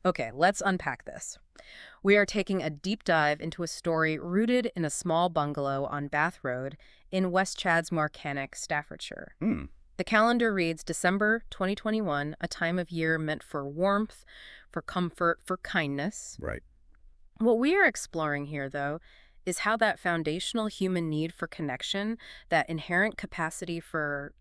Okay, let's unpack this. We are taking a deep dive into a story rooted in a small bungalow on Bath Road in West Chadsmore, Cannock, Staffordshire. Hmm, The calendar reads December 2021, a time of year meant for warmth, for comfort, for kindness. right. What we are exploring here, though, is how that foundational human need for connection, that inherent capacity for,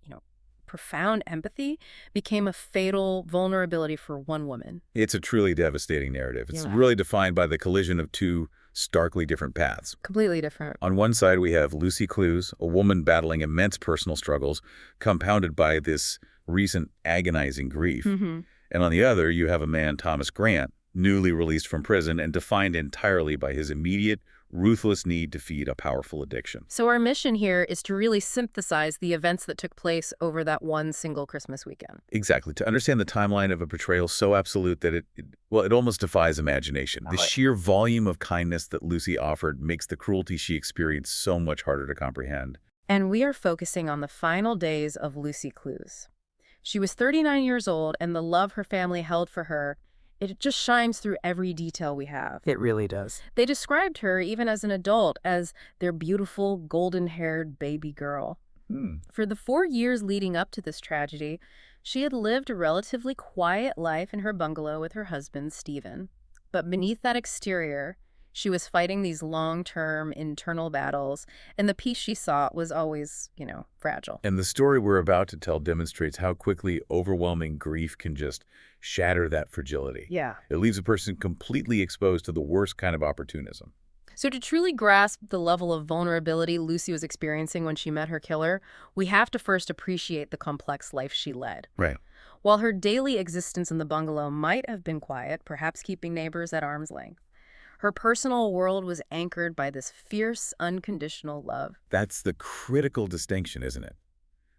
profound empathy, became a fatal vulnerability for one woman. It's a truly devastating narrative. It's Yeah. really defined by the collision of two starkly different paths. Completely different. On one side, we have Lucy Clues, a woman battling immense personal struggles, compounded by this recent agonizing grief. Hmm. And on the other, you have a man, Thomas Grant, newly released from prison and defined entirely by his immediate, ruthless need to feed a powerful addiction. So our mission here is to really synthesize the events that took place over that one single Christmas weekend. Exactly. To understand the timeline of a betrayal so absolute that it almost defies imagination. The Right. sheer volume of kindness that Lucy offered makes the cruelty she experienced so much harder to comprehend. And we are focusing on the final days of Lucy Clues. She was 39 years old, and the love her family held for her, it just shines through every detail we have. It really does. They described her, even as an adult, as their beautiful, golden-haired baby girl. Hmm. For the 4 years leading up to this tragedy, she had lived a relatively quiet life in her bungalow with her husband, Stephen. But beneath that exterior, she was fighting these long-term internal battles, and the peace she sought was always, fragile. And the story we're about to tell demonstrates how quickly overwhelming grief can just shatter that fragility. Yeah. It leaves a person completely exposed to the worst kind of opportunism. So to truly grasp the level of vulnerability Lucy was experiencing when she met her killer, we have to first appreciate the complex life she led. Right. While her daily existence in the bungalow might have been quiet, perhaps keeping neighbors at arm's length, her personal world was anchored by this fierce, unconditional love. That's the critical distinction, isn't it?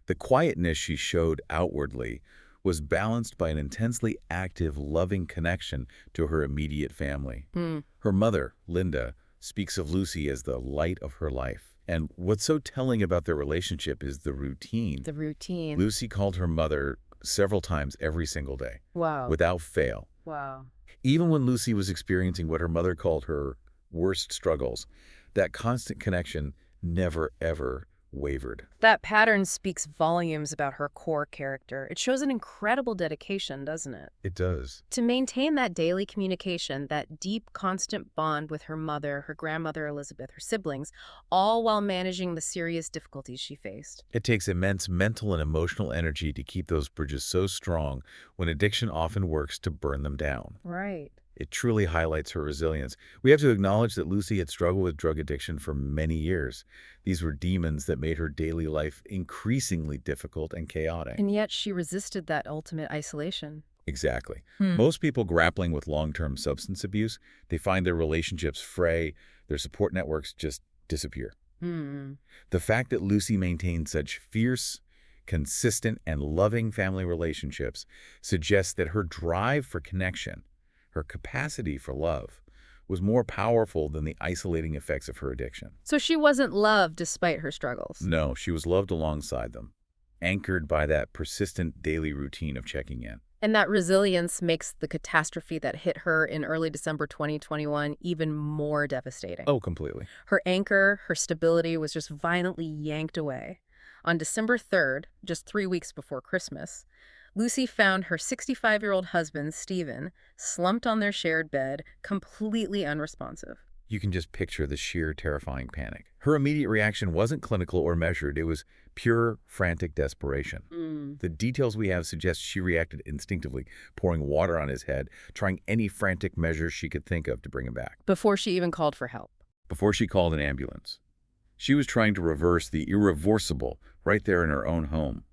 The quietness she showed outwardly was balanced by an intensely active, loving connection to her immediate family. Hmm. Her mother, Linda, speaks of Lucy as the light of her life. And what's so telling about their relationship is the routine. The routine. Lucy called her mother several times every single day, Wow. without fail. Wow. Even when Lucy was experiencing what her mother called her worst struggles, that constant connection never, ever wavered. That pattern speaks volumes about her core character. It shows an incredible dedication, doesn't it? It does. To maintain that daily communication, that deep, constant bond with her mother, her grandmother Elizabeth, her siblings, all while managing the serious difficulties she faced. It takes immense mental and emotional energy to keep those bridges so strong when addiction often works to burn them down. Right. It truly highlights her resilience. We have to acknowledge that Lucy had struggled with drug addiction for many years. These were demons that made her daily life increasingly difficult and chaotic. And yet she resisted that ultimate isolation. Exactly. Hmm. Most people grappling with long-term substance abuse, they find their relationships fray, their support networks just disappear. Hmm. The fact that Lucy maintained such fierce, consistent, and loving family relationships suggests that her drive for connection, her capacity for love, was more powerful than the isolating effects of her addiction. So she wasn't loved despite her struggles. No, she was loved alongside them, anchored by that persistent daily routine of checking in. And that resilience makes the catastrophe that hit her in early December 2021 even more devastating. Oh, completely. Her anchor, her stability was just violently yanked away. On December 3rd, just 3 weeks before Christmas, Lucy found her 65-year-old husband, Stephen, slumped on their shared bed, completely unresponsive. You can just picture the sheer terrifying panic. Her immediate reaction wasn't clinical or measured. It was pure, frantic desperation. The details we have suggest she reacted instinctively, pouring water on his head, trying any frantic measures she could think of to bring him back. Before she even called for help. Before she called an ambulance, she was trying to reverse the irreversible right there in her own home.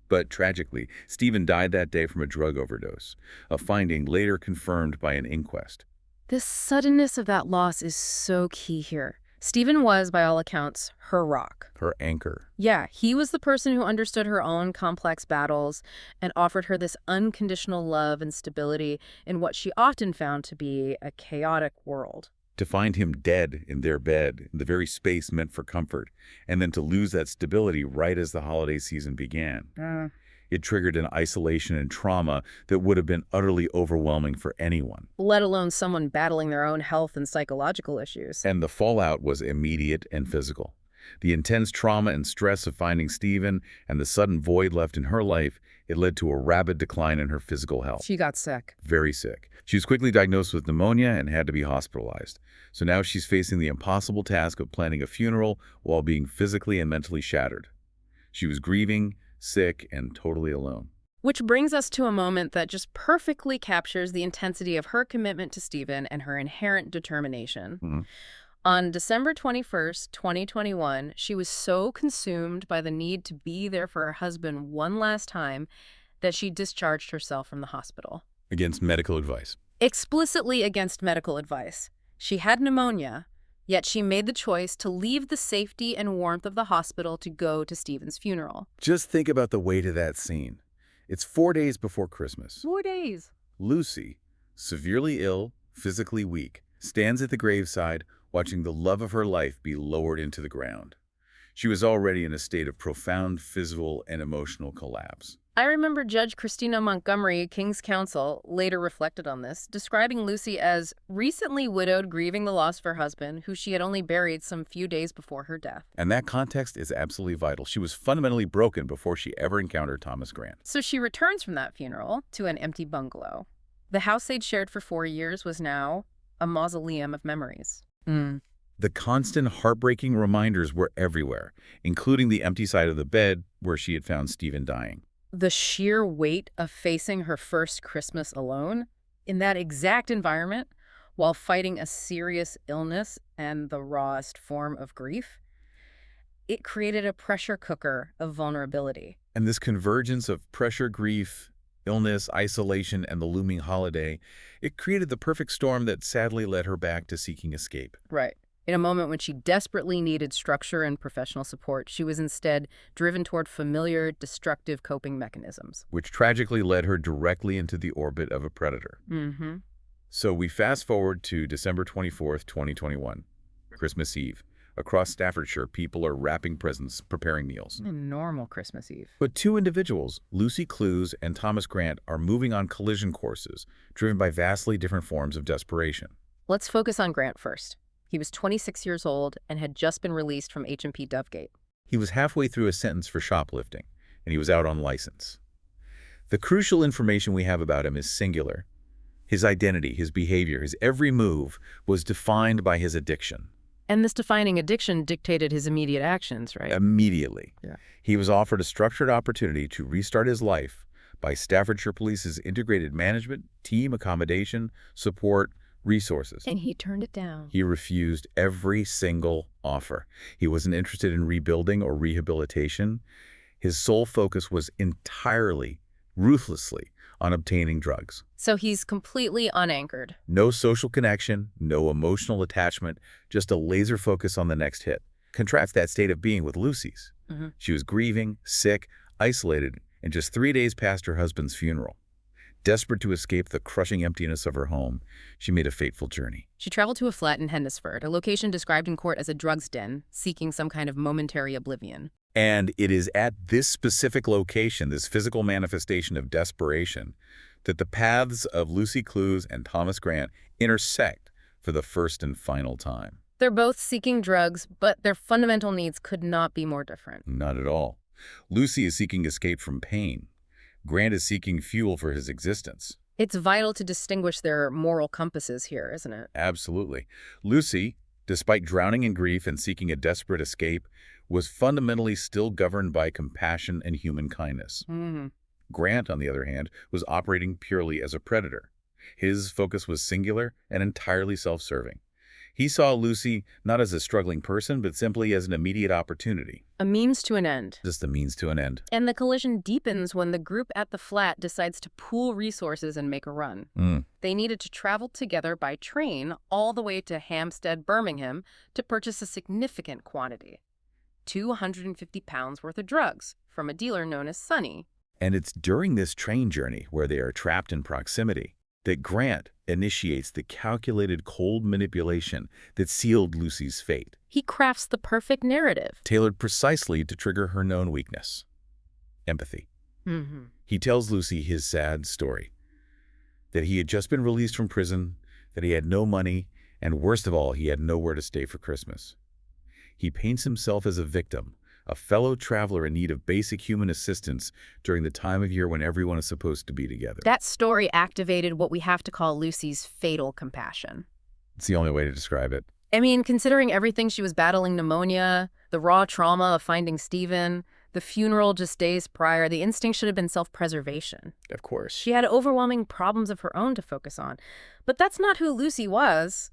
But tragically, Stephen died that day from a drug overdose, a finding later confirmed by an inquest. The suddenness of that loss is so key here. Stephen was, by all accounts, her rock. Her anchor. Yeah, he was the person who understood her own complex battles and offered her this unconditional love and stability in what she often found to be a chaotic world. To find him dead in their bed, in the very space meant for comfort, and then to lose that stability right as the holiday season began. It triggered an isolation and trauma that would have been utterly overwhelming for anyone. Let alone someone battling their own health and psychological issues. And the fallout was immediate and physical. The intense trauma and stress of finding Stephen and the sudden void left in her life, it led to a rapid decline in her physical health. She got sick. Very sick. She was quickly diagnosed with pneumonia and had to be hospitalized. So now she's facing the impossible task of planning a funeral while being physically and mentally shattered. She was grieving, sick, and totally alone. Which brings us to a moment that just perfectly captures the intensity of her commitment to Stephen and her inherent determination. On December 21st, 2021, she was so consumed by the need to be there for her husband one last time that she discharged herself from the hospital. Against medical advice. Explicitly against medical advice. She had pneumonia, yet she made the choice to leave the safety and warmth of the hospital to go to Stephen's funeral. Just think about the weight of that scene. It's 4 days before Christmas. 4 days. Lucy, severely ill, physically weak, stands at the graveside watching the love of her life be lowered into the ground. She was already in a state of profound physical and emotional collapse. I remember Judge Christina Montgomery, King's Counsel, later reflected on this, describing Lucy as recently widowed, grieving the loss of her husband, who she had only buried some few days before her death. And that context is absolutely vital. She was fundamentally broken before she ever encountered Thomas Grant. So she returns from that funeral to an empty bungalow. The house they'd shared for 4 years was now a mausoleum of memories. The constant heartbreaking reminders were everywhere, including the empty side of the bed where she had found Stephen dying. The sheer weight of facing her first Christmas alone, in that exact environment, while fighting a serious illness and the rawest form of grief, it created a pressure cooker of vulnerability. And this convergence of pressure, grief, illness, isolation, and the looming holiday, it created the perfect storm that sadly led her back to seeking escape. Right. In a moment when she desperately needed structure and professional support, she was instead driven toward familiar, destructive coping mechanisms. Which tragically led her directly into the orbit of a predator. So we fast forward to December 24th, 2021, Christmas Eve. Across Staffordshire, people are wrapping presents, preparing meals. A normal Christmas Eve. But two individuals, Lucy Clues and Thomas Grant, are moving on collision courses, driven by vastly different forms of desperation. Let's focus on Grant first. He was 26 years old and had just been released from H&P Dovegate. He was halfway through a sentence for shoplifting, and he was out on license. The crucial information we have about him is singular. His identity, his behavior, his every move was defined by his addiction. And this defining addiction dictated his immediate actions, right? Immediately. Yeah. He was offered a structured opportunity to restart his life by Staffordshire Police's integrated management, team accommodation, support, resources. And he turned it down. He refused every single offer. He wasn't interested in rebuilding or rehabilitation. His sole focus was entirely, ruthlessly, on obtaining drugs. So he's completely unanchored. No social connection, no emotional attachment, just a laser focus on the next hit. Contrast that state of being with Lucy's. She was grieving, sick, isolated, and just 3 days past her husband's funeral. Desperate to escape the crushing emptiness of her home, she made a fateful journey. She traveled to a flat in Hednesford, a location described in court as a drugs den, seeking some kind of momentary oblivion. And it is at this specific location, this physical manifestation of desperation, that the paths of Lucy Clues and Thomas Grant intersect for the first and final time. They're both seeking drugs, but their fundamental needs could not be more different. Not at all. Lucy is seeking escape from pain. Grant is seeking fuel for his existence. It's vital to distinguish their moral compasses here, isn't it? Absolutely. Lucy, despite drowning in grief and seeking a desperate escape, was fundamentally still governed by compassion and human kindness. Grant, on the other hand, was operating purely as a predator. His focus was singular and entirely self-serving. He saw Lucy not as a struggling person, but simply as an immediate opportunity. A means to an end. Just a means to an end. And the collision deepens when the group at the flat decides to pool resources and make a run. They needed to travel together by train all the way to Hampstead, Birmingham, to purchase a significant quantity. 250 pounds worth of drugs from a dealer known as Sonny. And it's during this train journey, where they are trapped in proximity, that Grant initiates the calculated cold manipulation that sealed Lucy's fate. He crafts the perfect narrative. Tailored precisely to trigger her known weakness: empathy. Mm-hmm. He tells Lucy his sad story, that he had just been released from prison, that he had no money, and worst of all, he had nowhere to stay for Christmas. He paints himself as a victim, a fellow traveler in need of basic human assistance during the time of year when everyone is supposed to be together. That story activated what we have to call Lucy's fatal compassion. It's the only way to describe it. I mean, considering everything she was battling, pneumonia, the raw trauma of finding Stephen, the funeral just days prior, the instinct should have been self-preservation. Of course. She had overwhelming problems of her own to focus on. But that's not who Lucy was.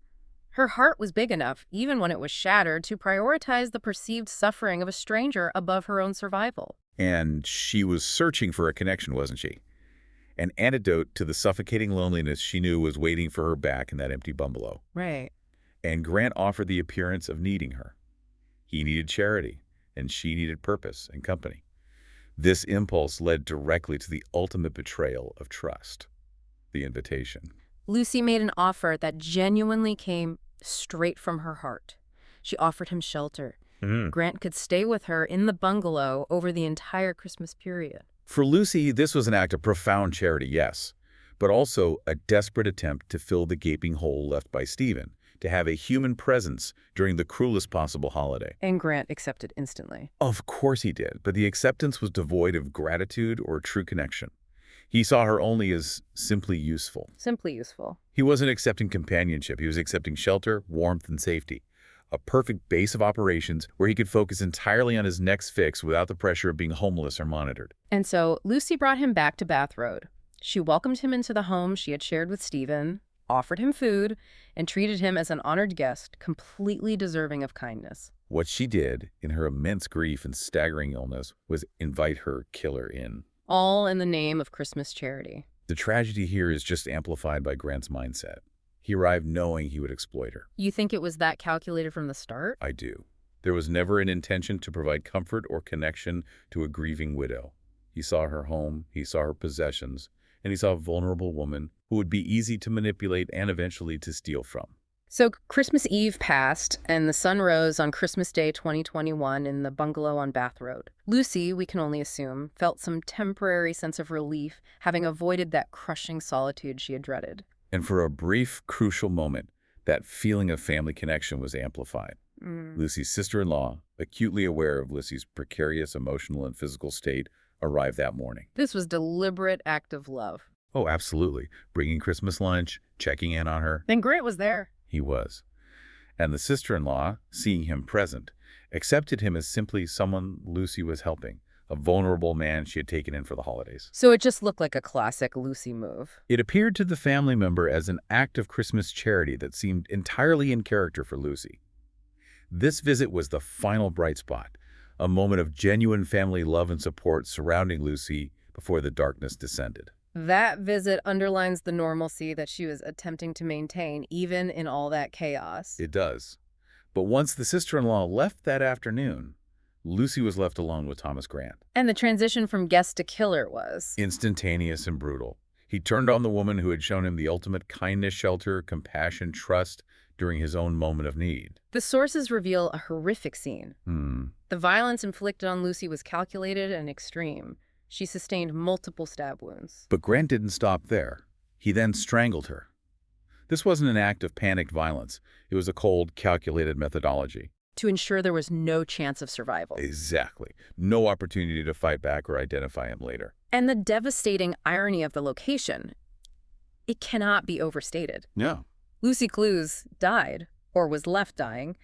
Her heart was big enough, even when it was shattered, to prioritize the perceived suffering of a stranger above her own survival. And she was searching for a connection, wasn't she? An antidote to the suffocating loneliness she knew was waiting for her back in that empty bungalow. Right. And Grant offered the appearance of needing her. He needed charity, and she needed purpose and company. This impulse led directly to the ultimate betrayal of trust, the invitation. Lucy made an offer that genuinely came straight from her heart. She offered him shelter. Grant could stay with her in the bungalow over the entire Christmas period. For Lucy, this was an act of profound charity, yes, but also a desperate attempt to fill the gaping hole left by Stephen, to have a human presence during the cruelest possible holiday. And Grant accepted instantly. Of course he did, but the acceptance was devoid of gratitude or true connection. He saw her only as simply useful. Simply useful. He wasn't accepting companionship. He was accepting shelter, warmth, and safety. A perfect base of operations where he could focus entirely on his next fix without the pressure of being homeless or monitored. And so Lucy brought him back to Bath Road. She welcomed him into the home she had shared with Stephen, offered him food, and treated him as an honored guest, completely deserving of kindness. What she did, in her immense grief and staggering illness, was invite her killer in. All in the name of Christmas charity. The tragedy here is just amplified by Grant's mindset. He arrived knowing he would exploit her. You think it was that calculated from the start? I do. There was never an intention to provide comfort or connection to a grieving widow. He saw her home, he saw her possessions, and he saw a vulnerable woman who would be easy to manipulate and eventually to steal from. So Christmas Eve passed, and the sun rose on Christmas Day 2021 in the bungalow on Bath Road. Lucy, we can only assume, felt some temporary sense of relief, having avoided that crushing solitude she had dreaded. And for a brief, crucial moment, that feeling of family connection was amplified. Lucy's sister-in-law, acutely aware of Lucy's precarious emotional and physical state, arrived that morning. This was deliberate act of love. Oh, absolutely. Bringing Christmas lunch, checking in on her. Then Grant was there. He was. And the sister-in-law, seeing him present, accepted him as simply someone Lucy was helping, a vulnerable man she had taken in for the holidays. So it just looked like a classic Lucy move. It appeared to the family member as an act of Christmas charity that seemed entirely in character for Lucy. This visit was the final bright spot, a moment of genuine family love and support surrounding Lucy before the darkness descended. That visit underlines the normalcy that she was attempting to maintain, even in all that chaos. It does. But once the sister-in-law left that afternoon, Lucy was left alone with Thomas Grant. And the transition from guest to killer was Instantaneous and brutal. He turned on the woman who had shown him the ultimate kindness, shelter, compassion, trust during his own moment of need. The sources reveal a horrific scene. The violence inflicted on Lucy was calculated and extreme. She sustained multiple stab wounds. But Grant didn't stop there. He then strangled her. This wasn't an act of panicked violence. It was a cold, calculated methodology. To ensure there was no chance of survival. Exactly. No opportunity to fight back or identify him later. And the devastating irony of the location, it cannot be overstated. No. Lucy Clues died, or was left dying,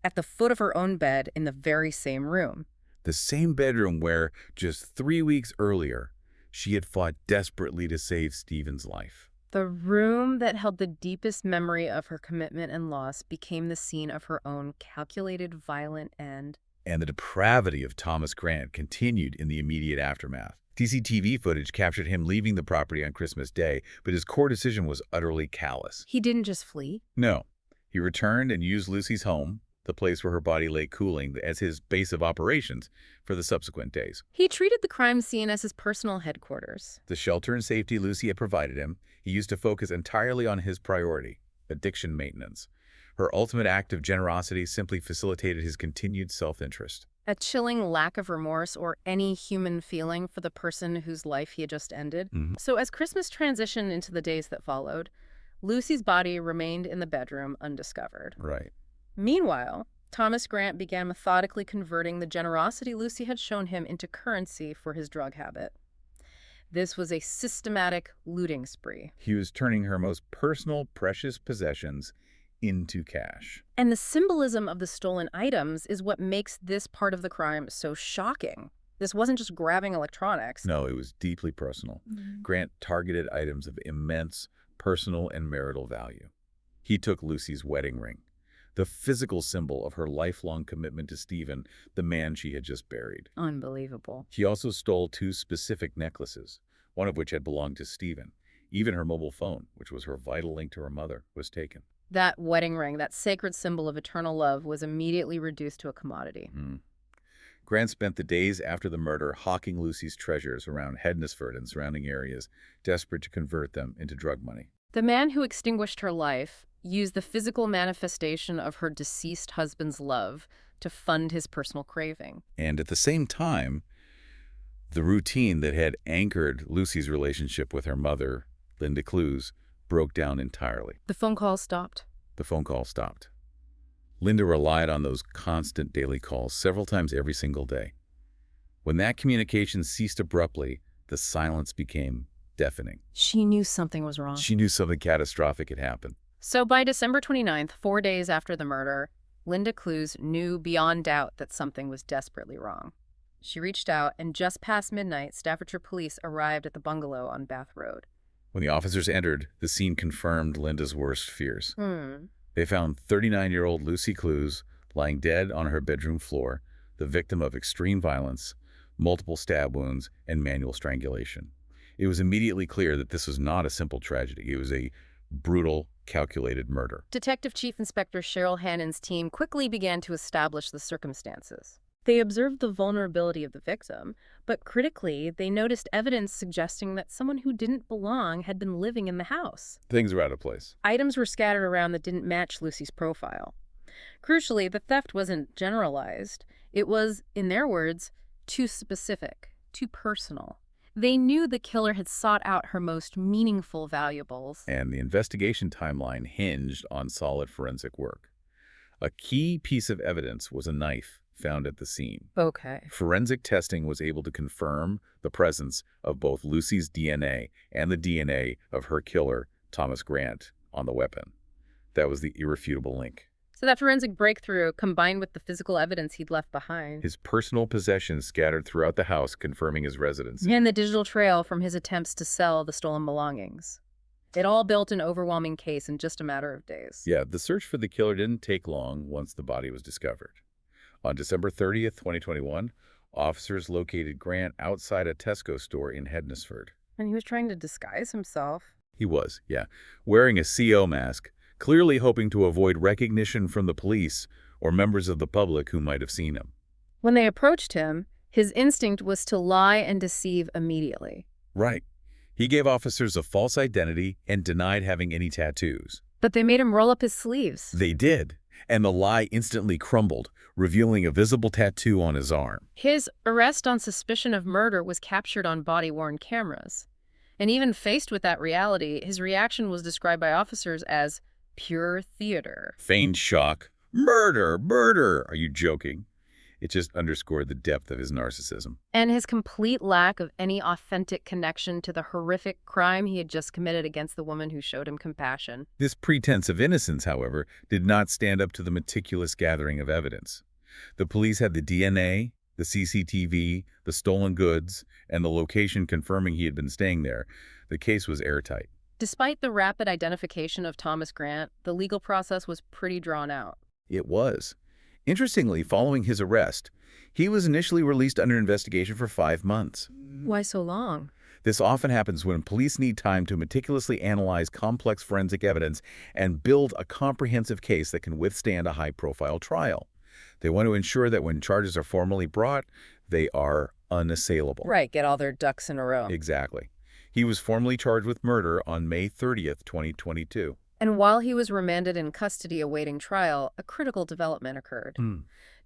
at the foot of her own bed in the very same room. The same bedroom where, just 3 weeks earlier, she had fought desperately to save Stephen's life. The room that held the deepest memory of her commitment and loss became the scene of her own calculated, violent end. And the depravity of Thomas Grant continued in the immediate aftermath. CCTV footage captured him leaving the property on Christmas Day, but his core decision was utterly callous. He didn't just flee. No. He returned and used Lucy's home, the place where her body lay cooling, as his base of operations for the subsequent days. He treated the crime scene as his personal headquarters. The shelter and safety Lucy had provided him, he used to focus entirely on his priority, addiction maintenance. Her ultimate act of generosity simply facilitated his continued self-interest. A chilling lack of remorse or any human feeling for the person whose life he had just ended. So as Christmas transitioned into the days that followed, Lucy's body remained in the bedroom undiscovered. Right. Meanwhile, Thomas Grant began methodically converting the generosity Lucy had shown him into currency for his drug habit. This was a systematic looting spree. He was turning her most personal, precious possessions into cash. And the symbolism of the stolen items is what makes this part of the crime so shocking. This wasn't just grabbing electronics. No, it was deeply personal. Grant targeted items of immense personal and marital value. He took Lucy's wedding ring, the physical symbol of her lifelong commitment to Stephen, the man she had just buried. Unbelievable. He also stole 2 specific necklaces, one of which had belonged to Stephen. Even her mobile phone, which was her vital link to her mother, was taken. That wedding ring, that sacred symbol of eternal love, was immediately reduced to a commodity. Grant spent the days after the murder hawking Lucy's treasures around Hednesford and surrounding areas, desperate to convert them into drug money. The man who extinguished her life used the physical manifestation of her deceased husband's love to fund his personal craving. And at the same time, the routine that had anchored Lucy's relationship with her mother, Linda Clues, broke down entirely. The phone call stopped. The phone call stopped. Linda relied on those constant daily calls several times every single day. When that communication ceased abruptly, the silence became deafening. She knew something was wrong. She knew something catastrophic had happened. So by December 29th, 4 days after the murder, Linda Clues knew beyond doubt that something was desperately wrong. She reached out, and just past midnight, Staffordshire police arrived at the bungalow on Bath Road. When the officers entered, the scene confirmed Linda's worst fears. They found 39-year-old Lucy Clues lying dead on her bedroom floor, the victim of extreme violence, multiple stab wounds, and manual strangulation. It was immediately clear that this was not a simple tragedy. It was a brutal, calculated murder. Detective Chief Inspector Cheryl Hannon's team quickly began to establish the circumstances. They observed the vulnerability of the victim, but critically, they noticed evidence suggesting that someone who didn't belong had been living in the house. Things were out of place. Items were scattered around that didn't match Lucy's profile. Crucially, the theft wasn't generalized. It was, in their words, too specific, too personal. They knew the killer had sought out her most meaningful valuables. And the investigation timeline hinged on solid forensic work. A key piece of evidence was a knife found at the scene. Okay. Forensic testing was able to confirm the presence of both Lucy's DNA and the DNA of her killer, Thomas Grant, on the weapon. That was the irrefutable link. So that forensic breakthrough, combined with the physical evidence he'd left behind, His personal possessions scattered throughout the house, confirming his residency. and the digital trail from his attempts to sell the stolen belongings. It all built an overwhelming case in just a matter of days. Yeah, the search for the killer didn't take long once the body was discovered. On December 30th, 2021, officers located Grant outside a Tesco store in Hednesford. And he was trying to disguise himself. He was, yeah, wearing a CO mask, clearly hoping to avoid recognition from the police or members of the public who might have seen him. When they approached him, his instinct was to lie and deceive immediately. Right. He gave officers a false identity and denied having any tattoos. But they made him roll up his sleeves. They did, and the lie instantly crumbled, revealing a visible tattoo on his arm. His arrest on suspicion of murder was captured on body-worn cameras. And even faced with that reality, his reaction was described by officers as pure theater. Feigned shock. Murder! Murder! Are you joking? It just underscored the depth of his narcissism. And his complete lack of any authentic connection to the horrific crime he had just committed against the woman who showed him compassion. This pretense of innocence, however, did not stand up to the meticulous gathering of evidence. The police had the DNA, the CCTV, the stolen goods, and the location confirming he had been staying there. The case was airtight. Despite the rapid identification of Thomas Grant, the legal process was pretty drawn out. It was. Interestingly, following his arrest, he was initially released under investigation for 5 months. Why so long? This often happens when police need time to meticulously analyze complex forensic evidence and build a comprehensive case that can withstand a high-profile trial. They want to ensure that when charges are formally brought, they are unassailable. Right, get all their ducks in a row. Exactly. He was formally charged with murder on May 30th, 2022. And while he was remanded in custody awaiting trial, a critical development occurred.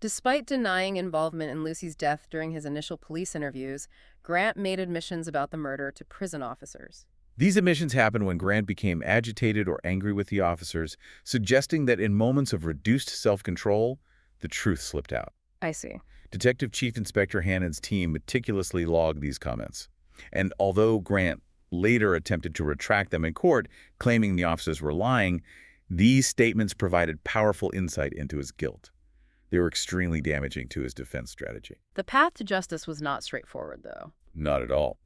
Despite denying involvement in Lucy's death during his initial police interviews, Grant made admissions about the murder to prison officers. These admissions happened when Grant became agitated or angry with the officers, suggesting that in moments of reduced self-control, the truth slipped out. I see. Detective Chief Inspector Hannon's team meticulously logged these comments. And although Grant later attempted to retract them in court, claiming the officers were lying, these statements provided powerful insight into his guilt. They were extremely damaging to his defense strategy. The path to justice was not straightforward, though. Not at all.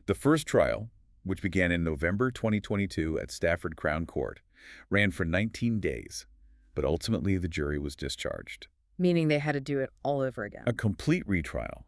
The first trial, which began in November 2022 at Stafford Crown Court, ran for 19 days, but ultimately the jury was discharged. Meaning they had to do it all over again. A complete retrial,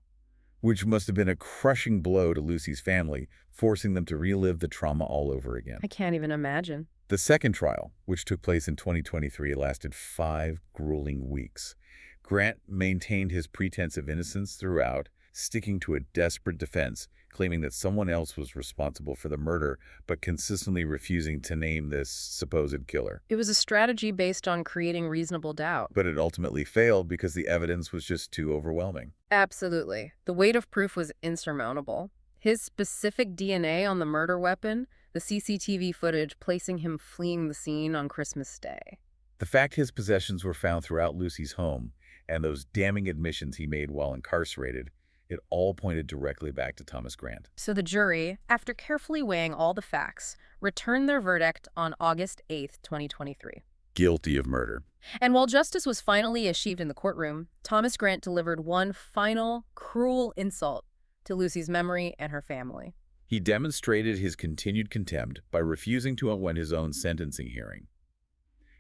which must have been a crushing blow to Lucy's family, forcing them to relive the trauma all over again. I can't even imagine. The second trial, which took place in 2023, lasted 5 grueling weeks. Grant maintained his pretense of innocence throughout, sticking to a desperate defense, claiming that someone else was responsible for the murder, but consistently refusing to name this supposed killer. It was a strategy based on creating reasonable doubt. But it ultimately failed because the evidence was just too overwhelming. Absolutely. The weight of proof was insurmountable. His specific DNA on the murder weapon, the CCTV footage placing him fleeing the scene on Christmas Day. The fact his possessions were found throughout Lucy's home, and those damning admissions he made while incarcerated, it all pointed directly back to Thomas Grant. So the jury, after carefully weighing all the facts, returned their verdict on August 8th, 2023. Guilty of murder. And while justice was finally achieved in the courtroom, Thomas Grant delivered one final, cruel insult to Lucy's memory and her family. He demonstrated his continued contempt by refusing to attend his own sentencing hearing.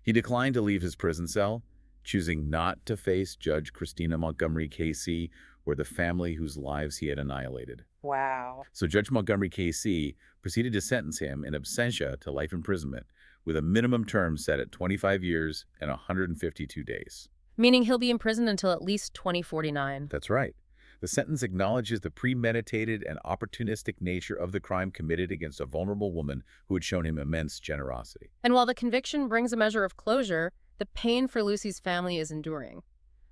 He declined to leave his prison cell, choosing not to face Judge Christina Montgomery KC or the family whose lives he had annihilated. Wow. So Judge Montgomery KC proceeded to sentence him in absentia to life imprisonment, with a minimum term set at 25 years and 152 days. Meaning he'll be imprisoned until at least 2049. That's right. The sentence acknowledges the premeditated and opportunistic nature of the crime committed against a vulnerable woman who had shown him immense generosity. And while the conviction brings a measure of closure, the pain for Lucy's family is enduring.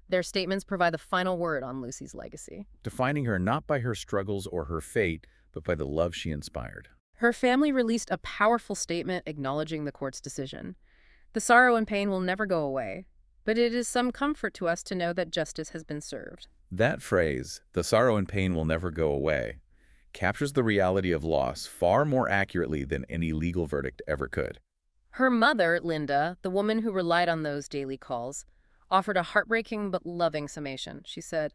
Their statements provide the final word on Lucy's legacy. Defining her not by her struggles or her fate, but by the love she inspired. Her family released a powerful statement acknowledging the court's decision. The sorrow and pain will never go away, but it is some comfort to us to know that justice has been served. That phrase, "the sorrow and pain will never go away," captures the reality of loss far more accurately than any legal verdict ever could. Her mother, Linda, the woman who relied on those daily calls, offered a heartbreaking but loving summation. She said,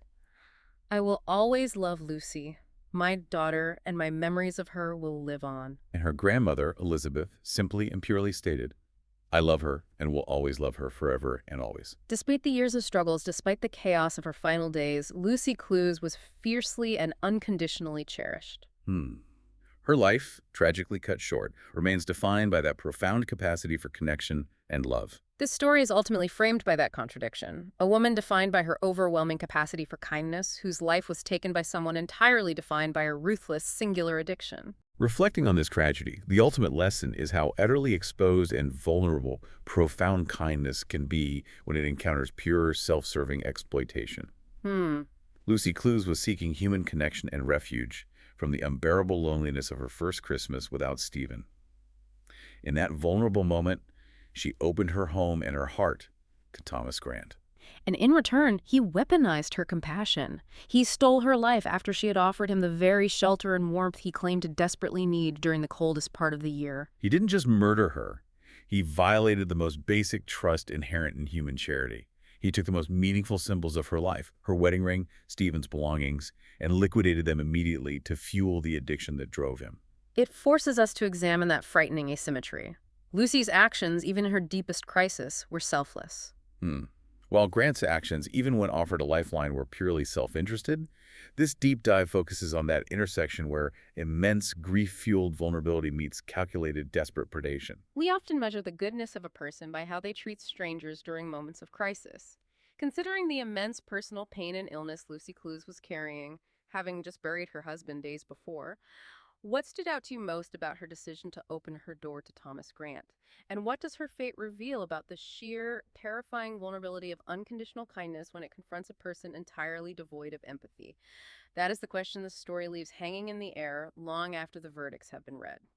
"I will always love Lucy, my daughter, and my memories of her will live on." And her grandmother, Elizabeth, simply and purely stated, "I love her and will always love her forever and always." Despite the years of struggles, despite the chaos of her final days, Lucy Clews was fiercely and unconditionally cherished. Her life, tragically cut short, remains defined by that profound capacity for connection and love. This story is ultimately framed by that contradiction. A woman defined by her overwhelming capacity for kindness, whose life was taken by someone entirely defined by a ruthless, singular addiction. Reflecting on this tragedy, the ultimate lesson is how utterly exposed and vulnerable profound kindness can be when it encounters pure, self-serving exploitation. Lucy Clews was seeking human connection and refuge from the unbearable loneliness of her first Christmas without Stephen. In that vulnerable moment, she opened her home and her heart to Thomas Grant. And in return, he weaponized her compassion. He stole her life after she had offered him the very shelter and warmth he claimed to desperately need during the coldest part of the year. He didn't just murder her. He violated the most basic trust inherent in human charity. He took the most meaningful symbols of her life, her wedding ring, Stephen's belongings, and liquidated them immediately to fuel the addiction that drove him. It forces us to examine that frightening asymmetry. Lucy's actions, even in her deepest crisis, were selfless. While Grant's actions, even when offered a lifeline, were purely self-interested, this deep dive focuses on that intersection where immense grief-fueled vulnerability meets calculated, desperate predation. We often measure the goodness of a person by how they treat strangers during moments of crisis. Considering the immense personal pain and illness Lucy Clews was carrying, having just buried her husband days before, What stood out to you most about her decision to open her door to Thomas Grant? And what does her fate reveal about the sheer, terrifying vulnerability of unconditional kindness when it confronts a person entirely devoid of empathy? That is the question the story leaves hanging in the air long after the verdicts have been read.